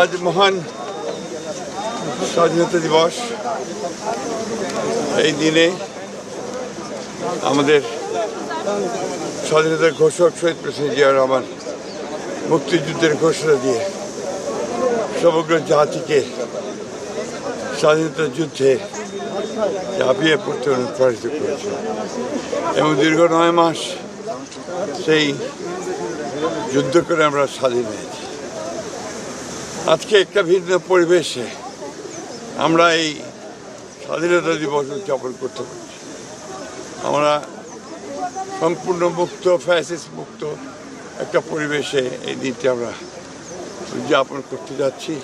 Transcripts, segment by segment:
আজ মহান স্বাধীনতা দিবস। এই দিনে আমাদের স্বাধীনতার ঘোষক শহীদ প্রেসিডেন্ট জিয়া রহমান মুক্তিযুদ্ধের ঘোষণা দিয়ে সমগ্র জাতিকে স্বাধীনতা যুদ্ধে ঝাঁপিয়ে পড়তে অনুপ্রাণিত করেছে এবং দীর্ঘ 9 মাস সেই যুদ্ধ করে আমরা স্বাধীন হয়েছি। আজকে একটা ভিন্ন পরিবেশে আমরা এই স্বাধীনতা দিবস উদযাপন করতে পারছি। আমরা সম্পূর্ণ মুক্ত, ফ্যাসিস্ট মুক্ত একটা পরিবেশে এই দিনটি আমরা উদযাপন করতে যাচ্ছি।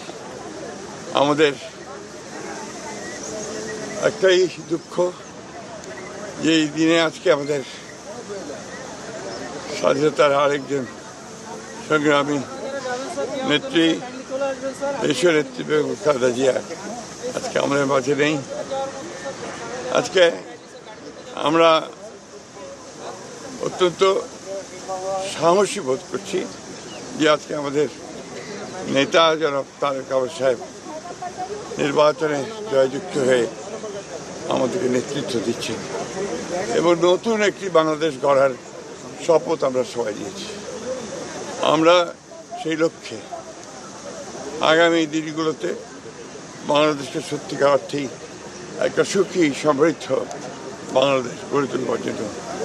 আমাদের একটাই দুঃখ যে এই দিনে আজকে আমাদের স্বাধীনতার আরেকজন সংগ্রামী নেত্রী, দেশীয় নেত্রী বেগম খালেদা জিয়া আজকে আমাদের মাঝে নেই। আজকে আমরা অত্যন্ত সাহসী বোধ করছি যে আজকে আমাদের নেতা জনাব তারেক রহমান সাহেব নির্বাচনে জয়যুক্ত হয়ে আমাদেরকে নেতৃত্ব দিচ্ছেন এবং নতুন একটি বাংলাদেশ গড়ার শপথ আমরা সবাই নিয়েছি। আমরা সেই লক্ষ্যে আগামী দিনগুলোতে বাংলাদেশকে সত্যিকার অর্থেই একটা সুখী সমৃদ্ধ বাংলাদেশ গড়ে তুলবার জন্য